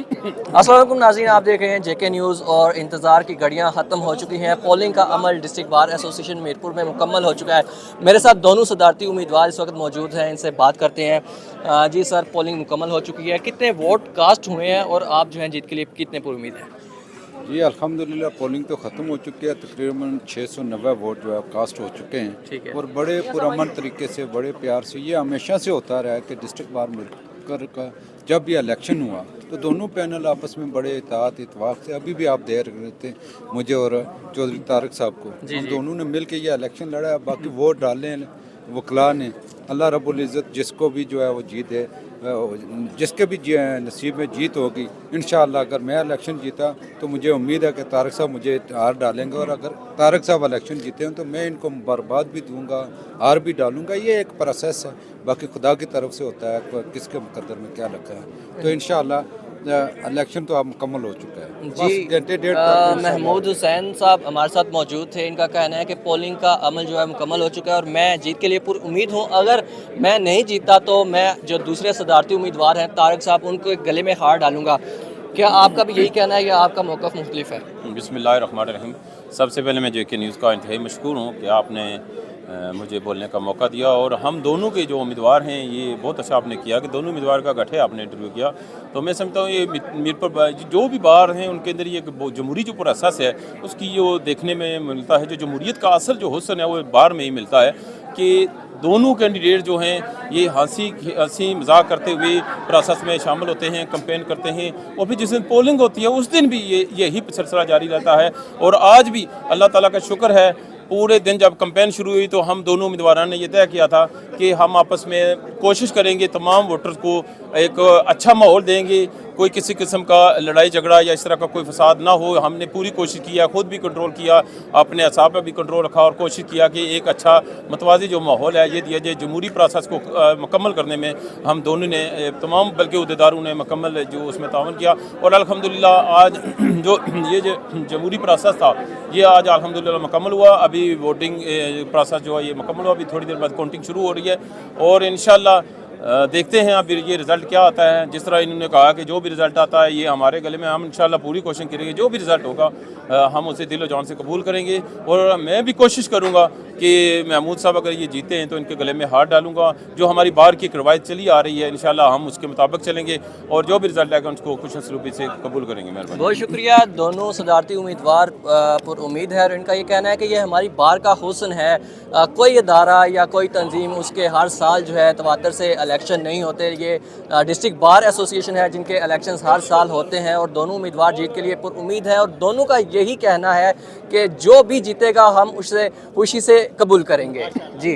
अस्सलाम वालेकुम नाज़रीन, आप देख रहे हैं जेके न्यूज़ और इंतज़ार की घड़ियां ख़त्म हो चुकी हैं। पोलिंग का अमल डिस्ट्रिक्ट बार एसोसिएशन मीरपुर में मुकम्मल हो चुका है। मेरे साथ दोनों सदारती उम्मीदवार इस वक्त मौजूद हैं, इनसे बात करते हैं। जी सर, पोलिंग मुकम्मल हो चुकी है, कितने वोट कास्ट हुए हैं और आप जो हैं जीत के लिए कितने पर उम्मीद हैं? जी अल्हम्दुलिल्लाह पोलिंग तो ख़त्म हो चुकी है। तकरीबन 690 वोट जो है कास्ट हो चुके ठीक है। हैं और बड़े पुरअमन तरीके से, बड़े प्यार से, ये हमेशा से होता रहा है कि डिस्ट्रिक्ट बार मिलकर का जब भी इलेक्शन हुआ तो दोनों पैनल आपस में बड़े इत्तेहाद इत्तफाक से, अभी भी आप देख रहे थे मुझे और चौधरी तारक साहब को, हम दोनों ने मिल के ये इलेक्शन लड़ा है। बाकी वोट डाले वकला ने, अल्लाह रब्बुल इज़्ज़त जिसको भी जो है वो जीत है, जिसके भी नसीब में जीत होगी इंशाअल्लाह। अगर मैं इलेक्शन जीता तो मुझे उम्मीद है कि तारक साहब मुझे हार डालेंगे, और अगर तारक साहब इलेक्शन जीते हैं तो मैं इनको मुबारकबाद भी दूंगा, हार भी डालूंगा। ये एक प्रोसेस है, बाकी खुदा की तरफ से होता है, किसके मुकद्दर में क्या लिखा है। तो इंशाअल्लाह इलेक्शन तो अब मुकम्मल हो चुका है। जी, घंटे डेढ़ तक महमूद हुसैन साहब हमारे साथ मौजूद थे। इनका कहना है कि पोलिंग का अमल जो है मुकम्मल हो चुका है और मैं जीत के लिए पूरी उम्मीद हूँ। अगर मैं नहीं जीता तो मैं जो दूसरे सदारती उम्मीदवार हैं तारक साहब, उनको एक गले में हार डालूंगा। क्या आपका भी यही कहना है या आपका मौक़िफ़ मुख्तलिफ है? बिस्मिल्लाहिर्रहमानिर्रहीम। सबसे पहले मैं जेके न्यूज़ का इंतहाई मशकूर हूँ कि आपने मुझे बोलने का मौका दिया, और हम दोनों के जो उम्मीदवार हैं ये बहुत अच्छा आपने किया कि दोनों उम्मीदवार का गठे आपने इंटरव्यू किया। तो मैं समझता हूँ ये मीरपुर जो भी बार हैं उनके अंदर ये जमहूरी जो प्रोसेस है उसकी जो देखने में मिलता है, जो जमहूरियत का असल जो हुस्न है वो बार में ही मिलता है कि दोनों कैंडिडेट जो हैं ये हंसी मजाक करते हुए प्रोसेस में शामिल होते हैं, कैंपेन करते हैं, और फिर जिस दिन पोलिंग होती है उस दिन भी यही सिलसिला जारी रहता है। और आज भी अल्लाह ताला का शुक्र है, पूरे दिन जब कैंपेन शुरू हुई तो हम दोनों उम्मीदवारों ने ये तय किया था कि हम आपस में कोशिश करेंगे, तमाम वोटर्स को एक अच्छा माहौल देंगे, कोई किसी किस्म का लड़ाई झगड़ा या इस तरह का कोई फसाद ना हो। हमने पूरी कोशिश किया, खुद भी कंट्रोल किया, अपने असाब पर भी कंट्रोल रखा और कोशिश किया कि एक अच्छा मतवाज़ी जो माहौल है ये दिया जाए। जमहूरी प्रोसेस को मुकम्मल करने में हम दोनों ने, तमाम बल्कि अहदेदारों ने मुकम्मल जो उसमें तावन किया, और अल्हम्दुलिल्लाह आज जो ये जो जमहूरी प्रोसेस था ये आज अल्हम्दुलिल्लाह मुकम्मल हुआ। अभी वोटिंग प्रोसेस जो है ये मुकम्मल हुआ, अभी थोड़ी देर बाद काउंटिंग शुरू हो रही है, और इंशाअल्लाह देखते हैं अब ये रिज़ल्ट क्या आता है। जिस तरह इन्होंने कहा कि जो भी रिज़ल्ट आता है ये हमारे गले में, हम इंशाअल्लाह पूरी कोशिश करेंगे जो भी रिज़ल्ट होगा हम उसे दिल और जान से कबूल करेंगे। और मैं भी कोशिश करूँगा कि महमूद साहब अगर ये जीते हैं तो इनके गले में हाथ डालूंगा। जो हमारी बार की एक रवायत चली आ रही है इंशाअल्लाह हम उसके मुताबिक चलेंगे, और जो भी रिज़ल्ट आएगा उसको खुश असलूबी से कबूल करेंगे। मेहरबानी। बहुत शुक्रिया। दोनों सदारती उम्मीदवार पर उम्मीद है और इनका ये कहना है कि ये हमारी बार का हुस्न है। कोई इदारा या कोई तंजीम उसके हर साल जो है तवातर से इलेक्शन नहीं होते। ये डिस्ट्रिक्ट बार एसोसिएशन है जिनके इलेक्शंस हर साल होते हैं और दोनों उम्मीदवार जीत के लिए पर उम्मीद है, और दोनों का यही कहना है कि जो भी जीतेगा हम उससे खुशी से कबूल करेंगे। जी।